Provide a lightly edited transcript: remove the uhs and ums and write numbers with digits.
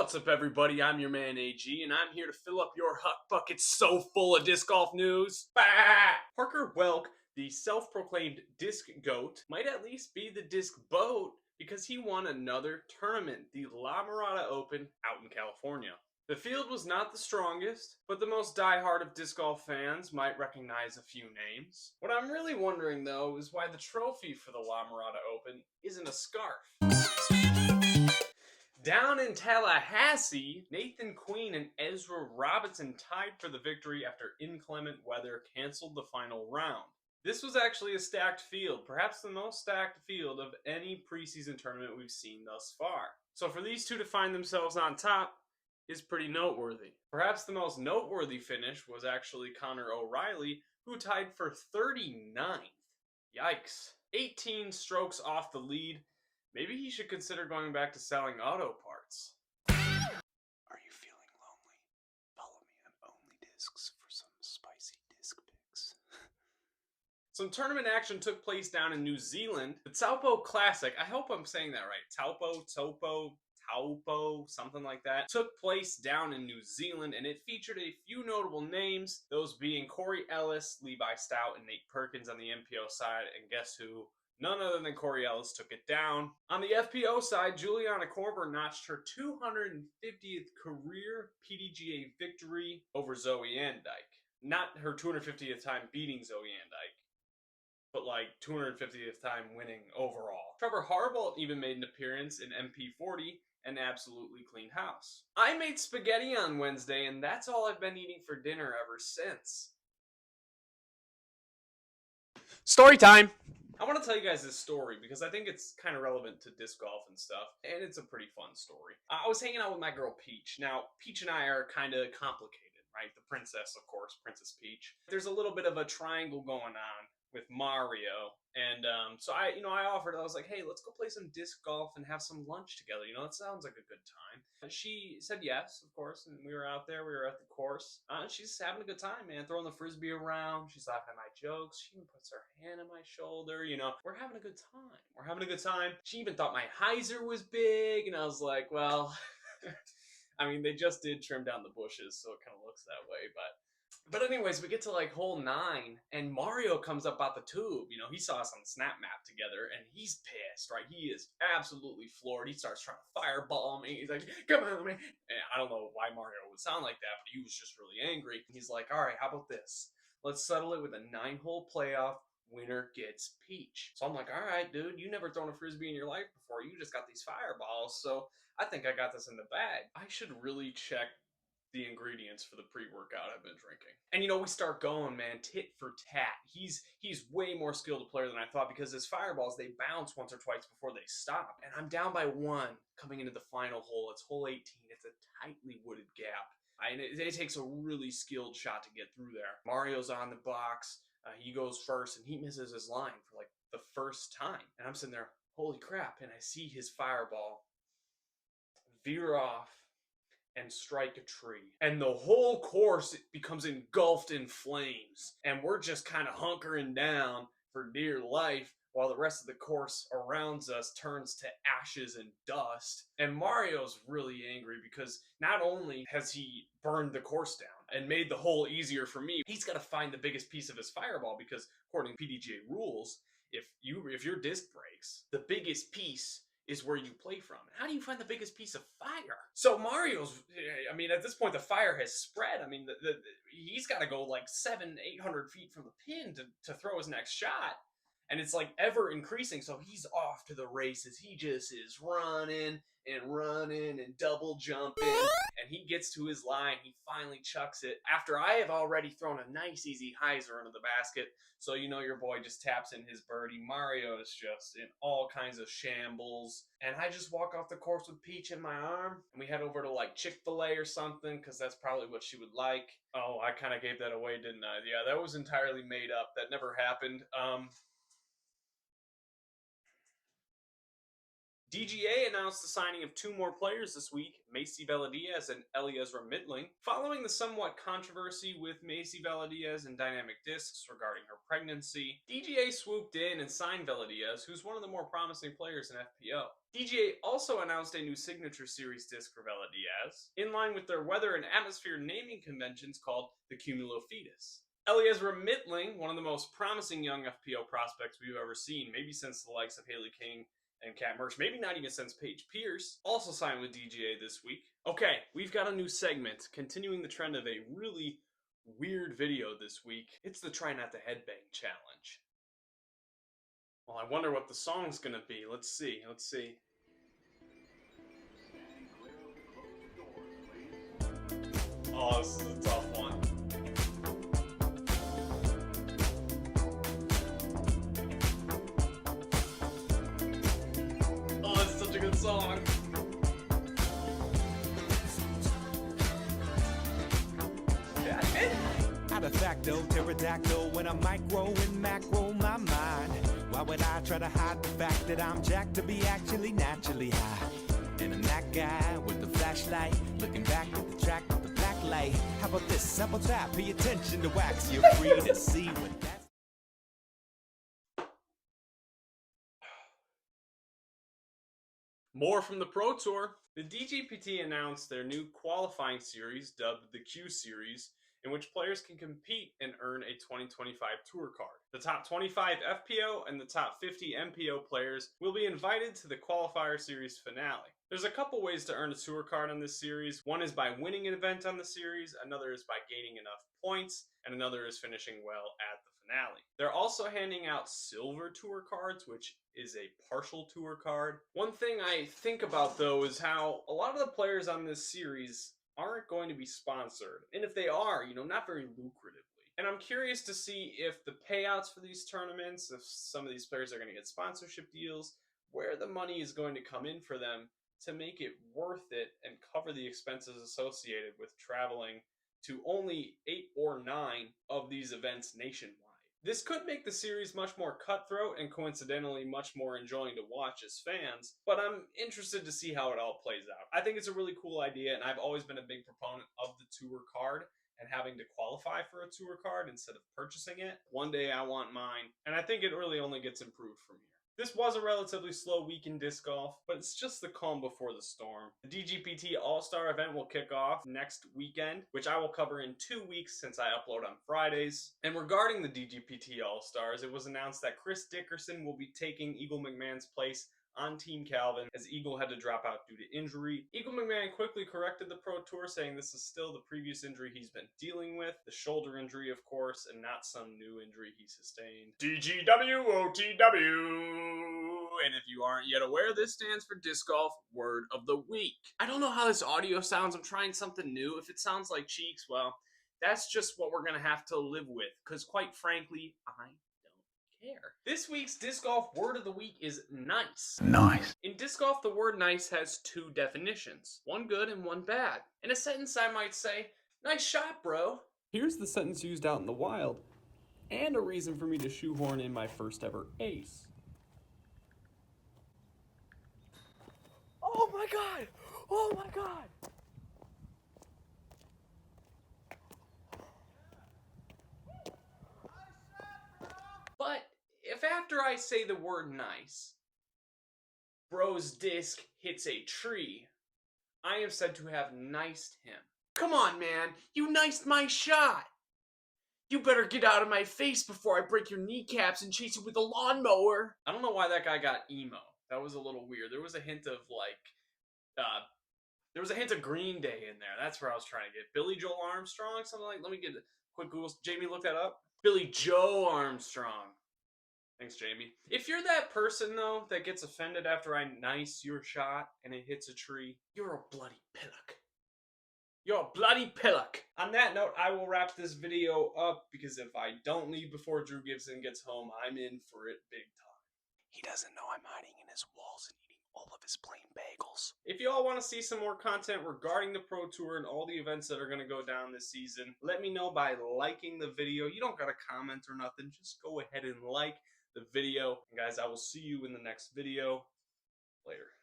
What's up, everybody? I'm your man AG, and I'm here to fill up your HUCK bucket so full of disc golf news. Bah! Parker Welk, the self-proclaimed disc goat, might at least be the disc boat because he won another tournament, the La Mirada Open out in California. The field was not the strongest, but the most diehard of disc golf fans might recognize a few names. What I'm really wondering, though, is why the trophy for the La Mirada Open isn't a scarf. Down in Tallahassee, Nathan Queen and Ezra Robinson tied for the victory after inclement weather canceled the final round. This was actually a stacked field, perhaps the most stacked field of any preseason tournament we've seen thus far. So for these two to find themselves on top is pretty noteworthy. Perhaps the most noteworthy finish was actually Connor O'Reilly, who tied for 39th. Yikes. 18 strokes off the lead. Maybe he should consider going back to selling auto parts. Are you feeling lonely? Follow me on Only Discs for some spicy disc pics. Some tournament action took place down in New Zealand. The Taupo Classic, I hope I'm saying that right. Taupo, something like that, took place down in New Zealand, and it featured a few notable names, those being Corey Ellis, Levi Stout, and Nate Perkins on the MPO side, and guess who? None other than Corey Ellis took it down. On the FPO side, Juliana Korver notched her 250th career PDGA victory over Zoe Andyke. Not her 250th time beating Zoe Andyke, but like 250th time winning overall. Trevor Harbault even made an appearance in MP40 and absolutely cleaned house. I made spaghetti on Wednesday, and that's all I've been eating for dinner ever since. Story time! I want to tell you guys this story because I think it's kind of relevant to disc golf and stuff, and it's a pretty fun story. I was hanging out with my girl Peach. Now, Peach and I are kind of complicated, right? The princess, of course, Princess Peach. There's a little bit of a triangle going on with Mario, and so I offered, I was like, hey, let's go play some disc golf and have some lunch together. That sounds like a good time. And she said yes, of course, and we were out there, we were at the course. She's having a good time, man, throwing the frisbee around. She's laughing at my jokes. She even puts her hand on my shoulder. We're having a good time. We're having a good time. She even thought my hyzer was big, and I was like, well, I mean, they just did trim down the bushes, so it kind of looks that way, But anyways, we get to like hole 9, and Mario comes up out the tube. He saw us on the Snap Map together, and he's pissed, right? He is absolutely floored. He starts trying to fireball me. He's like, come on, man. And I don't know why Mario would sound like that, but he was just really angry. He's like, all right, how about this? Let's settle it with a 9-hole playoff. Winner gets Peach. So I'm like, all right, dude, you never thrown a frisbee in your life before. You just got these fireballs. So I think I got this in the bag. I should really check the ingredients for the pre-workout I've been drinking. And we start going, man, tit for tat. He's way more skilled a player than I thought because his fireballs, they bounce once or twice before they stop. And I'm down by 1 coming into the final hole. It's hole 18. It's a tightly wooded gap. And it takes a really skilled shot to get through there. Mario's on the box. He goes first, and he misses his line for like the first time. And I'm sitting there, holy crap, and I see his fireball veer off and strike a tree. And the whole course becomes engulfed in flames. And we're just kind of hunkering down for dear life while the rest of the course around us turns to ashes and dust. And Mario's really angry because not only has he burned the course down and made the hole easier for me, he's got to find the biggest piece of his fireball because according to PDGA rules, if your disc breaks, the biggest piece is where you play from. How do you find the biggest piece of fire? So Mario's, at this point, the fire has spread. He's got to go like 700-800 feet from the pin to throw his next shot. And it's like ever increasing. So he's off to the races. He just is running and double jumping. And he gets to his line. He finally chucks it after I have already thrown a nice easy hyzer into the basket. So your boy just taps in his birdie. Mario is just in all kinds of shambles. And I just walk off the course with Peach in my arm. And we head over to like Chick-fil-A or something because that's probably what she would like. Oh, I kind of gave that away, didn't I? Yeah, that was entirely made up. That never happened. DGA announced the signing of 2 more players this week, Macy Veladiaz and Eliezra Midling. Following the somewhat controversy with Macy Veladiaz and Dynamic Discs regarding her pregnancy, DGA swooped in and signed Veladiaz, who's one of the more promising players in FPO. DGA also announced a new Signature Series disc for Veladiaz, in line with their weather and atmosphere naming conventions called the Cumulofetus. Eliezra Midling, one of the most promising young FPO prospects we've ever seen, maybe since the likes of Haley King and Kat Mersch, maybe not even since Paige Pierce, also signed with DGA this week. Okay, we've got a new segment, continuing the trend of a really weird video this week. It's the Try Not to Headbang Challenge. Well, I wonder what the song's gonna be. Let's see. Oh, this is a tough one. Oh, it's such a good song. Out of facto, pterodactyl, when I'm micro and macro my mind. Why would I try to hide the fact that I'm jacked to be actually naturally high? And I'm that guy with the flashlight, looking back at the track with the black light. How about this? How about that? Pay attention to wax. You're free to see what that's. More from the Pro Tour. The DGPT announced their new qualifying series, dubbed the Q Series, in which players can compete and earn a 2025 tour card. The top 25 FPO and the top 50 MPO players will be invited to the qualifier series finale. There's a couple ways to earn a tour card on this series. One is by winning an event on the series, another is by gaining enough points, and another is finishing well at the finale. They're also handing out silver tour cards, which is a partial tour card. One thing I think about though is how a lot of the players on this series aren't going to be sponsored. And if they are, not very lucratively. And I'm curious to see if the payouts for these tournaments, if some of these players are going to get sponsorship deals, where the money is going to come in for them to make it worth it and cover the expenses associated with traveling to only 8 or 9 of these events nationwide. This could make the series much more cutthroat and coincidentally much more enjoying to watch as fans, but I'm interested to see how it all plays out. I think it's a really cool idea, and I've always been a big proponent of the tour card and having to qualify for a tour card instead of purchasing it. One day I want mine, and I think it really only gets improved from here. This was a relatively slow week in disc golf, but it's just the calm before the storm. The DGPT All-Star event will kick off next weekend, which I will cover in 2 weeks since I upload on Fridays. And regarding the DGPT All-Stars, it was announced that Chris Dickerson will be taking Eagle McMahon's place on Team Calvin, as Eagle had to drop out due to injury. Eagle McMahon quickly corrected the Pro Tour, saying this is still the previous injury he's been dealing with, the shoulder injury, of course, and not some new injury he sustained. DGWOTW! And if you aren't yet aware, this stands for Disc Golf Word of the Week. I don't know how this audio sounds. I'm trying something new. If it sounds like cheeks, well, that's just what we're going to have to live with, because quite frankly, I care. This week's Disc Golf Word of the Week is nice. Nice. In Disc Golf, the word nice has 2 definitions, one good and one bad. In a sentence, I might say, nice shot, bro. Here's the sentence used out in the wild, and a reason for me to shoehorn in my first ever ace. Oh my god! Oh my god! But if after I say the word nice, bro's disc hits a tree, I am said to have niced him. Come on, man, you niced my shot. You better get out of my face before I break your kneecaps and chase you with a lawnmower. I don't know why that guy got emo. That was a little weird. There was a hint of Green Day in there. That's where I was trying to get. Billy Joel Armstrong? Something like, let me get a quick Google. Jamie, look that up. Billy Joe Armstrong. Thanks, Jamie. If you're that person, though, that gets offended after I nice your shot and it hits a tree, you're a bloody pillock. You're a bloody pillock. On that note, I will wrap this video up, because if I don't leave before Drew Gibson gets home, I'm in for it big time. He doesn't know I'm hiding in his walls and eating all of his plain bagels. If you all want to see some more content regarding the Pro Tour and all the events that are going to go down this season, let me know by liking the video. You don't got to comment or nothing. Just go ahead and like the video. And guys, I will see you in the next video. Later.